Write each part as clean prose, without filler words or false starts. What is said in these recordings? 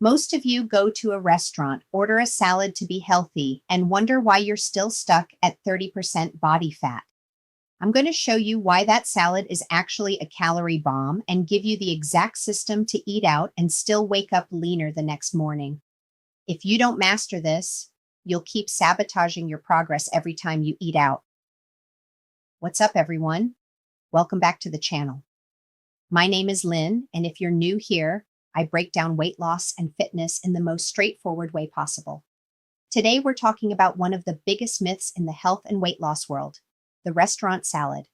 Most of you go to a restaurant, order a salad to be healthy, and wonder why you're still stuck at 30% body fat. I'm going to show you why that salad is actually a calorie bomb and give you the exact system to eat out and still wake up leaner the next morning. If you don't master this, you'll keep sabotaging your progress every time you eat out. What's up, everyone? Welcome back to the channel. My name is Lynn, and if you're new here, I break down weight loss and fitness in the most straightforward way possible. Today, we're talking about one of the biggest myths in the health and weight loss world, the restaurant salad.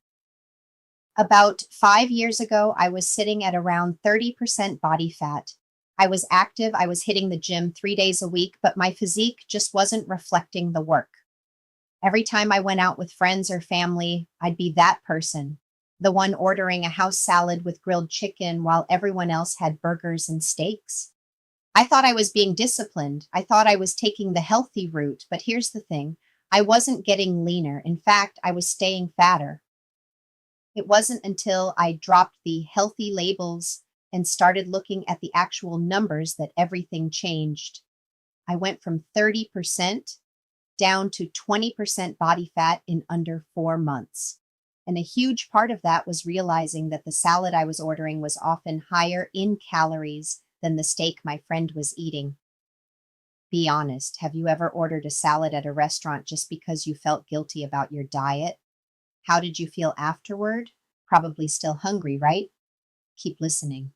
About 5 years ago, I was sitting at around 30% body fat. I was active, I was hitting the gym 3 days a week, but my physique just wasn't reflecting the work. Every time I went out with friends or family, I'd be that person, the one ordering a house salad with grilled chicken while everyone else had burgers and steaks. I thought I was being disciplined. I thought I was taking the healthy route, but here's the thing. I wasn't getting leaner. In fact, I was staying fatter. It wasn't until I dropped the healthy labels and started looking at the actual numbers that everything changed. I went from 30% down to 20% body fat in under 4 months. And a huge part of that was realizing that the salad I was ordering was often higher in calories than the steak my friend was eating. Be honest, have you ever ordered a salad at a restaurant just because you felt guilty about your diet? How did you feel afterward? Probably still hungry, right? Keep listening.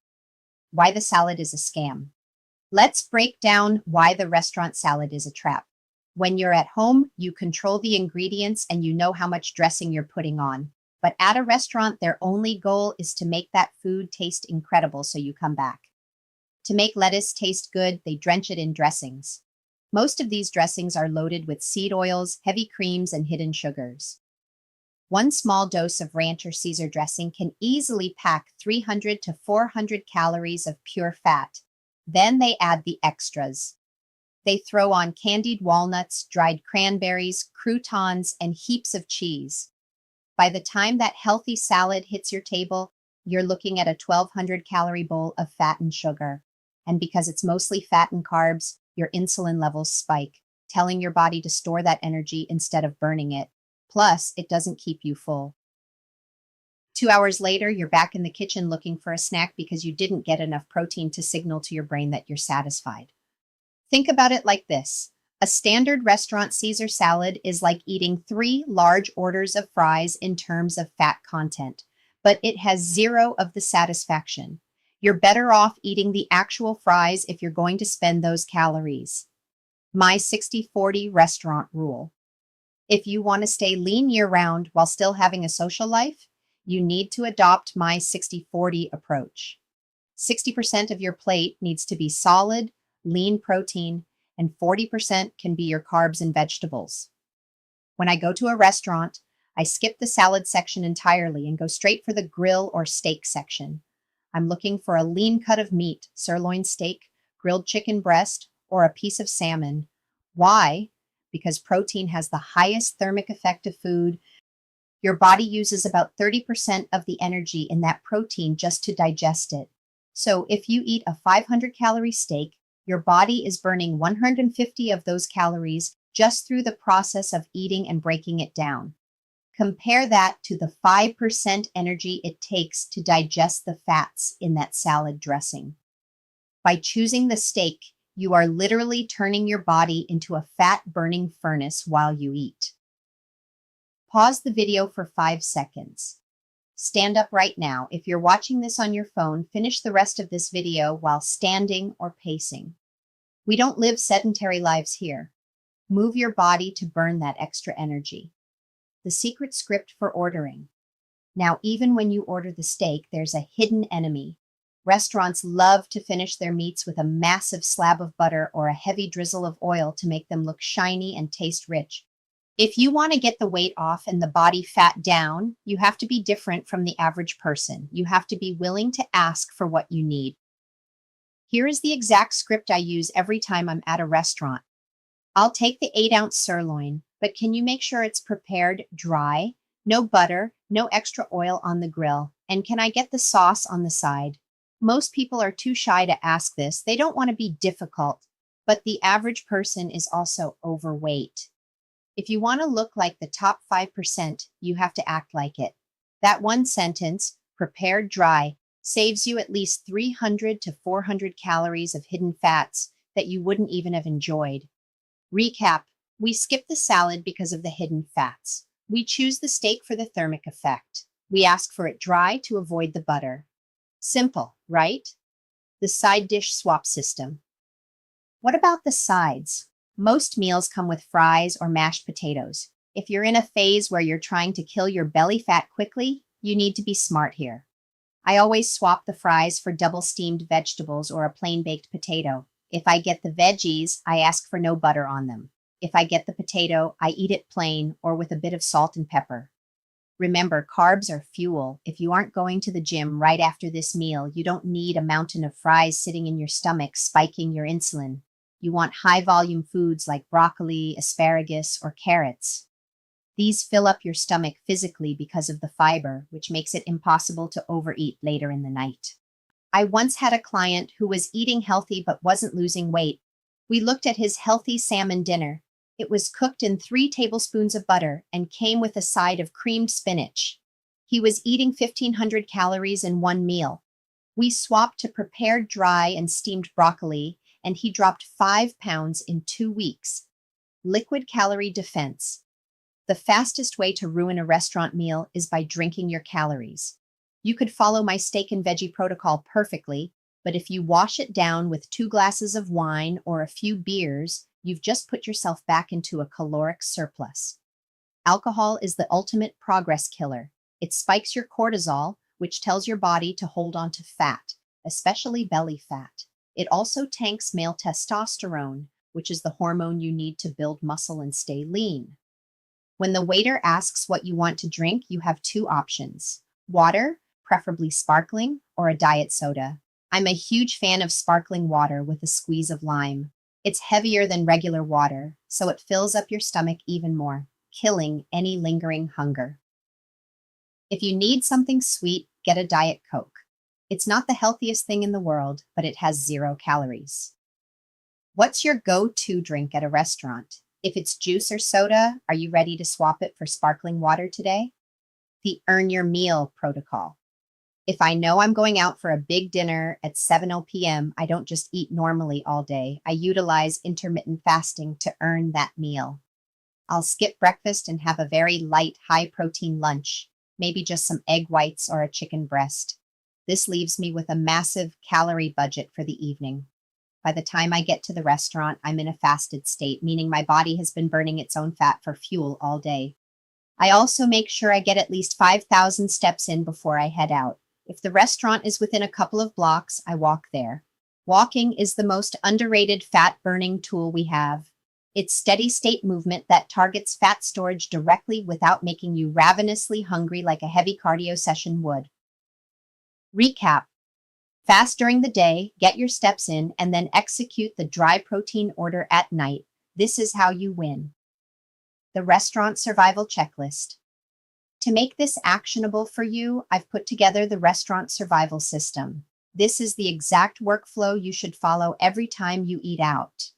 Why the salad is a scam. Let's break down why the restaurant salad is a trap. When you're at home, you control the ingredients and you know how much dressing you're putting on. But at a restaurant, their only goal is to make that food taste incredible so you come back. To make lettuce taste good, they drench it in dressings. Most of these dressings are loaded with seed oils, heavy creams, and hidden sugars. One small dose of ranch or Caesar dressing can easily pack 300 to 400 calories of pure fat. Then they add the extras. They throw on candied walnuts, dried cranberries, croutons, and heaps of cheese. By the time that healthy salad hits your table, you're looking at a 1,200 calorie bowl of fat and sugar. And because it's mostly fat and carbs, your insulin levels spike, telling your body to store that energy instead of burning it. Plus, it doesn't keep you full. 2 hours later, you're back in the kitchen looking for a snack because you didn't get enough protein to signal to your brain that you're satisfied. Think about it like this. A standard restaurant Caesar salad is like eating 3 large orders of fries in terms of fat content, but it has 0 of the satisfaction. You're better off eating the actual fries if you're going to spend those calories. My 60-40 restaurant rule. If you want to stay lean year-round while still having a social life, you need to adopt my 60-40 approach. 60% of your plate needs to be solid, lean protein, and 40% can be your carbs and vegetables. When I go to a restaurant, I skip the salad section entirely and go straight for the grill or steak section. I'm looking for a lean cut of meat, sirloin steak, grilled chicken breast, or a piece of salmon. Why? Because protein has the highest thermic effect of food. Your body uses about 30% of the energy in that protein just to digest it. So if you eat a 500-calorie steak, your body is burning 150 of those calories just through the process of eating and breaking it down. Compare that to the 5% energy it takes to digest the fats in that salad dressing. By choosing the steak, you are literally turning your body into a fat-burning furnace while you eat. Pause the video for 5 seconds. Stand up right now. If you're watching this on your phone, finish the rest of this video while standing or pacing. We don't live sedentary lives here. Move your body to burn that extra energy. The secret script for ordering. Now, even when you order the steak, there's a hidden enemy. Restaurants love to finish their meats with a massive slab of butter or a heavy drizzle of oil to make them look shiny and taste rich. If you want to get the weight off and the body fat down, you have to be different from the average person. You have to be willing to ask for what you need. Here is the exact script I use every time I'm at a restaurant. I'll take the 8-ounce sirloin, but can you make sure it's prepared dry? No butter, no extra oil on the grill. And can I get the sauce on the side? Most people are too shy to ask this. They don't want to be difficult, but the average person is also overweight. If you want to look like the top 5%, you have to act like it. That one sentence, prepared dry, saves you at least 300 to 400 calories of hidden fats that you wouldn't even have enjoyed. Recap: we skip the salad because of the hidden fats. We choose the steak for the thermic effect. We ask for it dry to avoid the butter. Simple, right? The side dish swap system. What about the sides? Most meals come with fries or mashed potatoes. If you're in a phase where you're trying to kill your belly fat quickly, you need to be smart here. I always swap the fries for double steamed vegetables or a plain baked potato. If I get the veggies, I ask for no butter on them. If I get the potato, I eat it plain or with a bit of salt and pepper. Remember, carbs are fuel. If you aren't going to the gym right after this meal, you don't need a mountain of fries sitting in your stomach spiking your insulin. You want high-volume foods like broccoli, asparagus, or carrots. These fill up your stomach physically because of the fiber, which makes it impossible to overeat later in the night. I once had a client who was eating healthy but wasn't losing weight. We looked at his healthy salmon dinner. It was cooked in 3 tablespoons of butter and came with a side of creamed spinach. He was eating 1,500 calories in one meal. We swapped to prepared dry and steamed broccoli, and he dropped 5 pounds in 2 weeks. Liquid calorie defense. The fastest way to ruin a restaurant meal is by drinking your calories. You could follow my steak and veggie protocol perfectly, but if you wash it down with 2 glasses of wine or a few beers, you've just put yourself back into a caloric surplus. Alcohol is the ultimate progress killer. It spikes your cortisol, which tells your body to hold on to fat, especially belly fat. It also tanks male testosterone, which is the hormone you need to build muscle and stay lean. When the waiter asks what you want to drink, you have 2 options: water, preferably sparkling, or a diet soda. I'm a huge fan of sparkling water with a squeeze of lime. It's heavier than regular water, so it fills up your stomach even more, killing any lingering hunger. If you need something sweet, get a Diet Coke. It's not the healthiest thing in the world, but it has 0 calories. What's your go-to drink at a restaurant? If it's juice or soda, are you ready to swap it for sparkling water today? The Earn Your Meal protocol. If I know I'm going out for a big dinner at 7 p.m., I don't just eat normally all day. I utilize intermittent fasting to earn that meal. I'll skip breakfast and have a very light, high-protein lunch, maybe just some egg whites or a chicken breast. This leaves me with a massive calorie budget for the evening. By the time I get to the restaurant, I'm in a fasted state, meaning my body has been burning its own fat for fuel all day. I also make sure I get at least 5,000 steps in before I head out. If the restaurant is within a couple of blocks, I walk there. Walking is the most underrated fat-burning tool we have. It's steady-state movement that targets fat storage directly without making you ravenously hungry like a heavy cardio session would. Recap. Fast during the day, get your steps in, and then execute the dry protein order at night. This is how you win. The restaurant survival checklist. To make this actionable for you, I've put together the restaurant survival system. This is the exact workflow you should follow every time you eat out.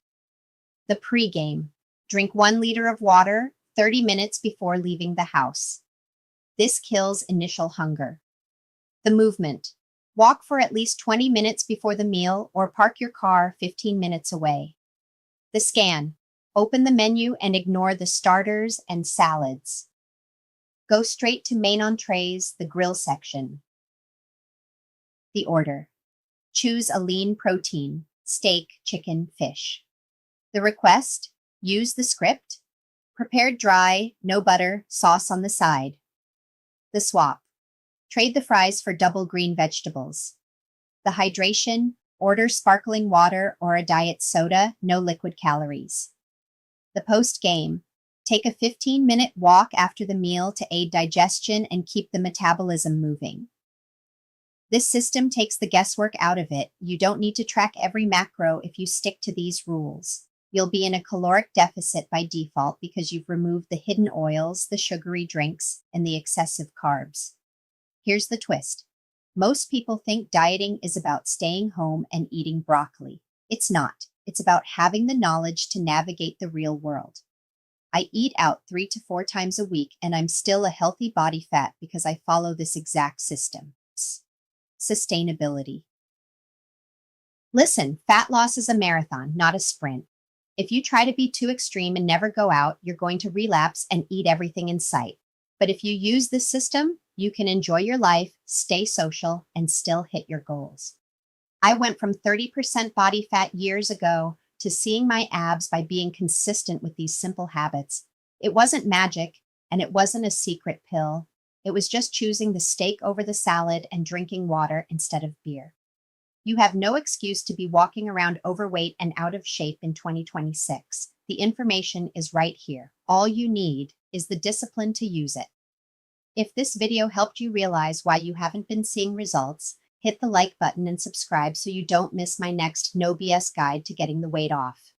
The pregame. Drink 1 liter of water 30 minutes before leaving the house. This kills initial hunger. The movement. Walk for at least 20 minutes before the meal or park your car 15 minutes away. The scan. Open the menu and ignore the starters and salads. Go straight to main entrees, the grill section. The order. Choose a lean protein: steak, chicken, fish. The request. Use the script. Prepared dry, no butter, sauce on the side. The swap. Trade the fries for double green vegetables. The hydration. Order sparkling water or a diet soda, no liquid calories. The post-game. Take a 15-minute walk after the meal to aid digestion and keep the metabolism moving. This system takes the guesswork out of it. You don't need to track every macro if you stick to these rules. You'll be in a caloric deficit by default because you've removed the hidden oils, the sugary drinks, and the excessive carbs. Here's the twist. Most people think dieting is about staying home and eating broccoli. It's not. It's about having the knowledge to navigate the real world. I eat out 3 to 4 times a week, and I'm still a healthy body fat because I follow this exact system. Sustainability. Listen, fat loss is a marathon, not a sprint. If you try to be too extreme and never go out, you're going to relapse and eat everything in sight. But if you use this system, you can enjoy your life, stay social, and still hit your goals. I went from 30% body fat years ago to seeing my abs by being consistent with these simple habits. It wasn't magic, and it wasn't a secret pill. It was just choosing the steak over the salad and drinking water instead of beer. You have no excuse to be walking around overweight and out of shape in 2026. The information is right here. All you need is the discipline to use it. If this video helped you realize why you haven't been seeing results, hit the like button and subscribe so you don't miss my next no BS guide to getting the weight off.